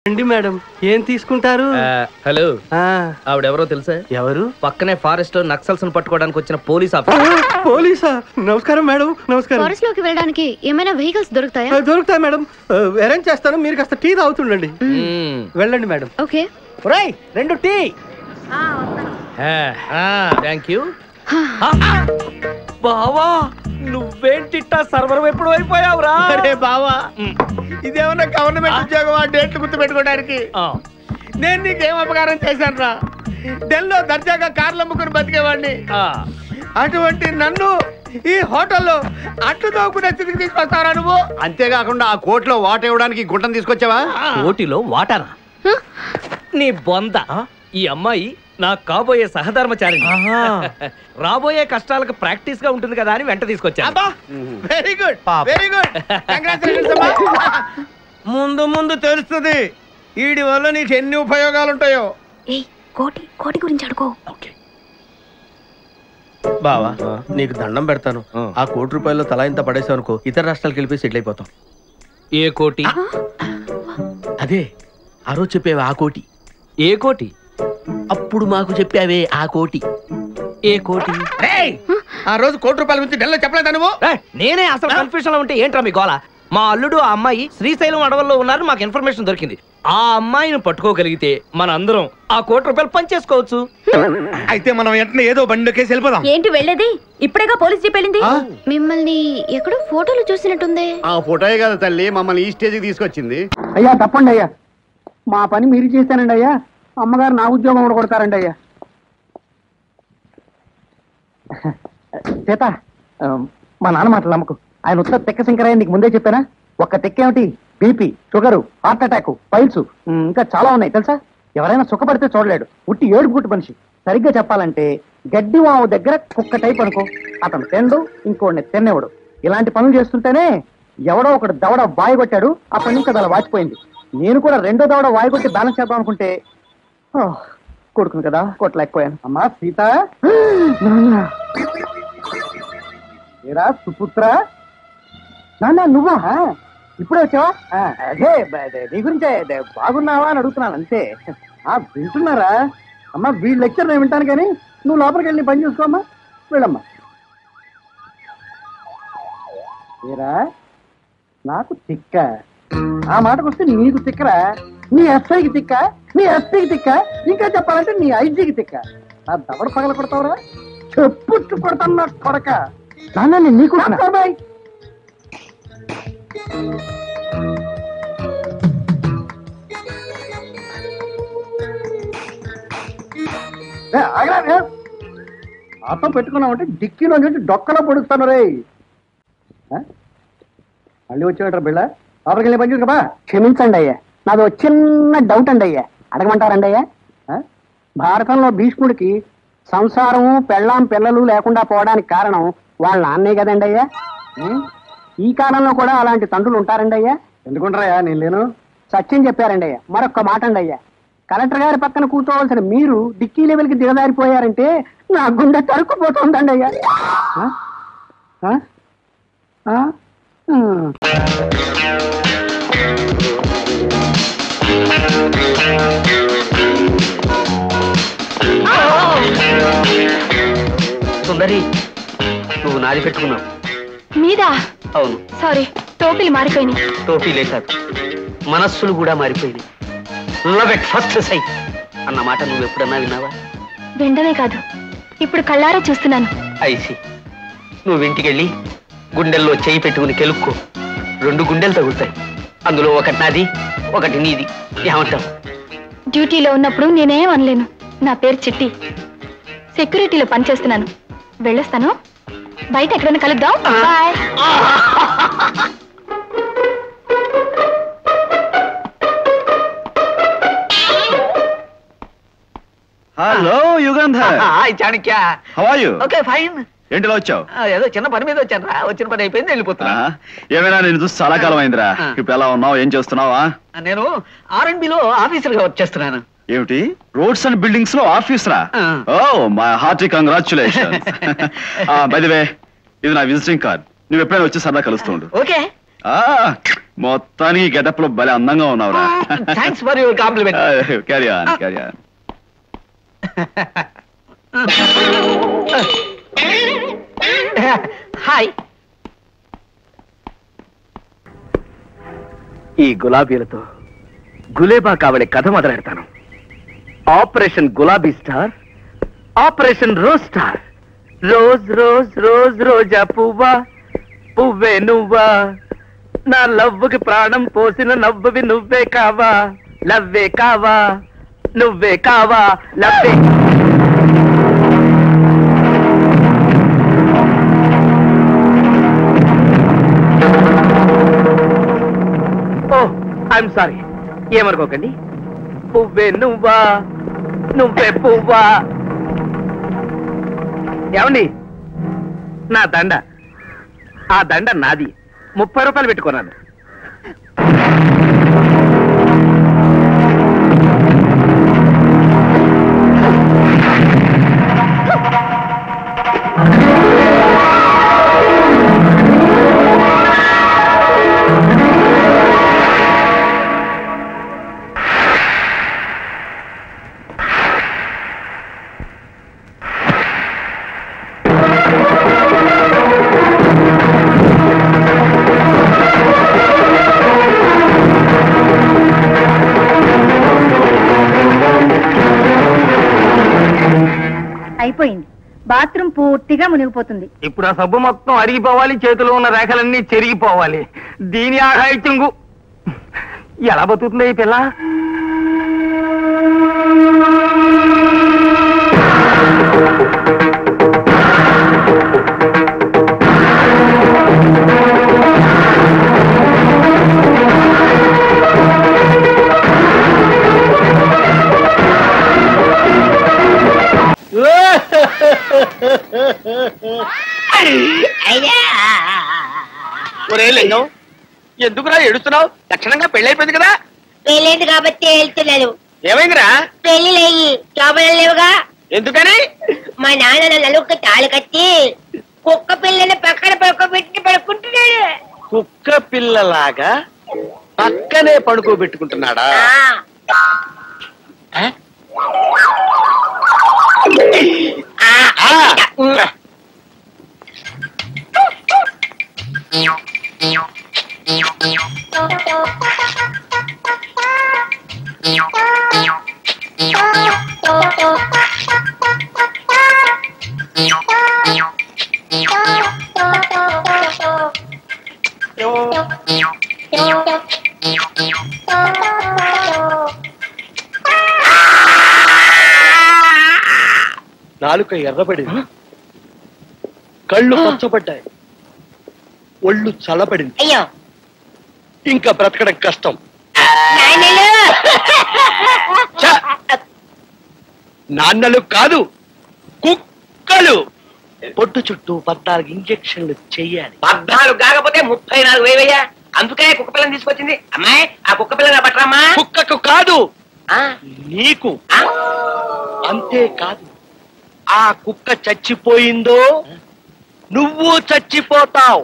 రండి మేడం, ఏం తీసుకుంటారు? హలో, ఆవిడెవరో తెలుసా? ఎవరు? పక్కనే ఫారెస్ట్ లో నక్సల్స్ పట్టుకోవడానికి వచ్చిన పోలీస్ ఆఫీసర్. పోలీసా? నమస్కారం మేడం. నమస్కారం. ఫారెస్ట్ లోకి వెళ్ళడానికి ఏమైనా వెహికల్స్ దొరుకుతాయా? దొరుకుతాయి మేడం, అరేంజ్ చేస్తాను. మీరు కాస్త టీ తాగుతుండండి. వెళ్ళండి మేడం. ఓకే. ఒరేయ్, 2 టీ. Thank you. బావా, నువ్వేంటిట్టా సర్వర్ ఎప్పుడు అయిపోయావురా? అరే బావా, ఇదేమన్నా గవర్నమెంట్ ఉద్యోగం? డేట్లు గుర్తు పెట్టుకోవడానికి నేను నీకేం అపకారం చేశాను రా? ఢిల్లీలో దర్జాగా కార్లు అమ్ముకుని బతికేవాడిని. అటువంటి నన్ను ఈ హోటల్లో అట్లు తోకునే స్థితికి తీసుకొస్తారా నువ్వు? అంతేకాకుండా ఆ కోర్టులో వాట ఇవ్వడానికి గుంటను తీసుకొచ్చావా? కోటిలో వాటానా? నీ బొంద. ఈ అమ్మాయి నా కాబోయే సహధర్మచారి. రాబోయే కష్టాలకు ప్రాక్టీస్ గా ఉంటుంది కదా అని వెంట తీసుకొచ్చా. Very good, very good. ముందు ముందు తెలుస్తుంది వీడి వల్ల నీకు ఎన్ని ఉపయోగాలు ఉంటాయో. కోటి గురించి అడుకో. బావా, నీకు దండం పెడతాను. ఆ ₹1,00,00,000 తలా ఇంత పడేసావు అనుకో, ఇతర రాష్ట్రాలకు వెళ్ళిపోయి సెటిల్ అయిపోతాం. ఏ కోటి? అదే ఆ రోజు చెప్పేవే ఆ కోటి. ఏ కోటి? అప్పుడు మాకు చెప్పావే ఆ కోటి. ఏ కోటి? ఆ రోజు ₹1,00,00,000 గురించి ఢిల్లీలో చెప్పలేదా నువ్వు? నేనే అసలు కన్ఫ్యూజన్ లో ఉంటే ఏంట్రా మీ గోల? మా అల్లుడు ఆ అమ్మాయి శ్రీశైలం అడవుల్లో ఉన్నారని మాకు ఇన్ఫర్మేషన్ దొరికింది. ఆ అమ్మాయిని పట్టుకోగలిగితే మన అందరం ఆ ₹1,00,00,000 పంచేసుకోవచ్చు. అయితే మనం వెంటనే ఏదో బండి కేసు వెళ్ళిపోదాం. ఏంటి వెళ్ళేది? ఇప్పుడేగా పోలీస్ జీప్ వెళ్ళింది. మిమ్మల్ని ఎక్కడో ఫోటోలు చూసినట్టుంది. ఆ ఫోటోయే కదా తల్లి మమ్మల్ని ఈ స్టేజ్కి తీసుకొచ్చింది. అయ్యా తప్పండి అయ్యా, మా పని మీరు చేస్తానండి అయ్యా. అమ్మగారు నా ఉద్యోగం కూడా కొడతారండి అయ్యా. చేత మా నాన్న మాటలు నమ్మకు. ఆయన ఉత్తర తెక్క శంకరయ్య నీకు ముందే చెప్పానా? ఒక్క తెక్కేమిటి, BP, sugar, heart attack, piles, ఇంకా చాలా ఉన్నాయి తెలుసా. ఎవరైనా సుఖపడితే చూడలేడు, ఉట్టి ఏడుపు గుట్టు మనిషి. సరిగ్గా చెప్పాలంటే గడ్డి వావు దగ్గర కుక్క టైప్ అనుకో. అతను తిండు, ఇంకోడిని తిన్నేవాడు. ఇలాంటి పనులు చేస్తుంటేనే ఎవడో ఒకడు దవడ వాయి కొట్టాడు. అప్పటి నుంచి అది అలా వాచిపోయింది. నేను కూడా రెండో దవడ వాయి కొట్టి బ్యాలెన్స్ చేద్దాం అనుకుంటే కొడుకును కదా కొట్టలేకపోయాను. అమ్మా సీత, ఏరా సుపుత్ర, నాన్న నువ్వా? ఇప్పుడే వచ్చావా? అదే నీ గురించే బాగున్నావా అని అడుగుతున్నాను అంతే. వింటున్నారా అమ్మా? వీళ్ళ లెక్చర్ నేను వింటాను కానీ నువ్వు లోపలికి వెళ్ళి పని చూసుకోమ్మా. వెళ్ళమ్మా. ఏరా నాకు తిక్క, ఆ మాటకు వస్తే నీకు తిక్కరా? నీ ఎస్ఐకి తిక్క, నీ ఎస్పీకి తిక్క, ఇంకా చెప్పాలంటే నీ ఐజీకి తిక్క. ఆ దవడ పగల కొడతావురా? చెప్పుట్టు కొడతాను నా కొడక. నాన్న నేను నీకు ఆటో పెట్టుకున్నామంటే డిక్కీలో నుంచి డొక్కలో పొడుస్తాను రే. మళ్ళీ వచ్చేవాడు బిళ్ళ, లోపలికి వెళ్ళి పని చూసుకోబా. క్షమించండి అయ్యా, నాది ఒక చిన్న డౌట్ అండి అయ్యా, అడగమంటారండి అయ్యా? భారతంలో భీష్ముడికి సంసారము పెళ్ళాం పిల్లలు లేకుండా పోవడానికి కారణం వాళ్ళ నాన్నే కదండి అయ్యా. ఈ కాలంలో కూడా అలాంటి తండ్రులు ఉంటారండి అయ్యా? ఎందుకుంటారయ్యా, నేను లేను. సత్యం చెప్పారండి అయ్యా. మరొక్క మాట అండి అయ్యా, కలెక్టర్ గారి పక్కన కూర్చోవలసిన మీరు డిక్కీ లెవెల్కి దిగజారిపోయారంటే నా గుండె తరుక్కుపోతుందండి అయ్యా. సుందరి, నువ్వు నాది పెట్టుకున్నావు. మీదా? అవును. సారీ, టోపీలు మారిపోయినాయి. టోపీలే కాదు, మనస్సులు కూడా మారిపోయినాయి. లవ్ ఎట్ ఫస్ట్ సైట్ అన్న మాట నువ్వు ఎప్పుడన్నా విన్నావా? వెంటనే కాదు, ఇప్పుడు కళ్ళారా చూస్తున్నాను. ఐసి, నువ్వు ఇంటికెళ్ళి గుండెల్లో చేయి పెట్టుకుని కెలుక్కో. 2 గుండెలు తగులుతాయి, అందులో ఒకటి నాది ఒకటి నీది. ఏమంటావు? డ్యూటీలో ఉన్నప్పుడు నేనేం అనలేను. నా పేరు చిట్టి, సెక్యూరిటీలో పనిచేస్తున్నాను. వెళ్ళొస్తాను, బయట ఎక్కడైనా కలుద్దాం. Bye. Hello Yugandhar. Hi Chanakya. How are you? Okay fine. ఏంటిలో వచ్చావు? ఏదో చిన్న పని మీద వచ్చాను రా. వచ్చిన పని అయిపోయింది, వెళ్ళిపోతున్నా. ఏమైనా నేను చూసి చాలా కాలం అయిందిరా. ఇప్పుడు ఎలా ఉన్నావు, ఏం చేస్తున్నావా? నేను R&Bలో ఆఫీసర్ గా వర్క్ చేస్తున్నాను. ఏమిటి, రోడ్స్ అండ్ బిల్డింగ్స్ లో ఆఫీసరా? Oh my hearty congratulations. By the way, ఇది నా విజిటింగ్ కార్డ్. నువ్వు ఎప్పుడైనా వచ్చి సరదా కలుస్తూ ఉండు. ఓకే. మొత్తానికి గెటప్ లో భలే అందంగా ఉన్నావురా. Thanks for your compliment. Carry on, carry on. Hi. ఈ గులాబీలతో గులేబా కావలి కథ మొదలెడతాను. ఆపరేషన్ గులాబీ star, operation rose star. Rose rose rose రోజా పువ్వా, పువ్వే నువ్వా, నా లవ్వుకి ప్రాణం పోసిన నవ్వువి నువ్వే కావా, లవ్వే కావా, నువ్వే కావా, లవ్వే. ఓ ఐఎమ్ సారీ, ఏమనుకోకండి. పువ్వే నువ్వా, నువ్వే పువ్వా. ఏమండి, నా దండ, ఆ దండ నాది. 30 రూపాయలు పెట్టుకున్నాను. అయిపోయింది. బాత్రూమ్ పూర్తిగా మునిగిపోతుంది. ఇప్పుడు ఆ సబ్బు మొత్తం అరిగిపోవాలి, చేతిలో ఉన్న రేఖలన్నీ చెరిగిపోవాలి. దీని ఆఘాయిత్యంగు ఎలా బతుకుతుంది ఈ పిల్ల? ఎందుకురా ఏడుస్తున్నావు? లక్షణంగా పెళ్ళైపోయింది కదా. పెళ్ళైంది కాబట్టి వెళ్తున్నాను. ఏమైందిరా? పెళ్లిలయ్యి శోభనం లేవుగా. ఎందుకని? మా నాన్న నలుగురికి తాళి కట్టి కుక్క పిల్లని పక్కన పడుకోబెట్టి పడుకుంటున్నాడు. కుక్క పిల్లలాగా పక్కనే పడుకోబెట్టుకుంటున్నాడా? నాలుక ఎర్రబడింది, కళ్ళు పచ్చబడ్డాయి, ఒళ్ళు చల్లబడింది. అయ్యో, ఇంకా బ్రతకడం కష్టం. నాన్నలు కాదు, కుక్కలు. పొట్టు చుట్టూ 14 ఇంజెక్షన్లు చెయ్యాలి. 14 కాకపోతే 34 వేవయ్యా. అందుకే కుక్క పిల్లని తీసుకొచ్చింది. అమ్మాయి, ఆ కుక్క పిల్లని పట్టరమ్మా. కుక్కకు కాదు, నీకు. అంతేకాదు, ఆ కుక్క చచ్చిపోయిందో నువ్వు చచ్చిపోతావు.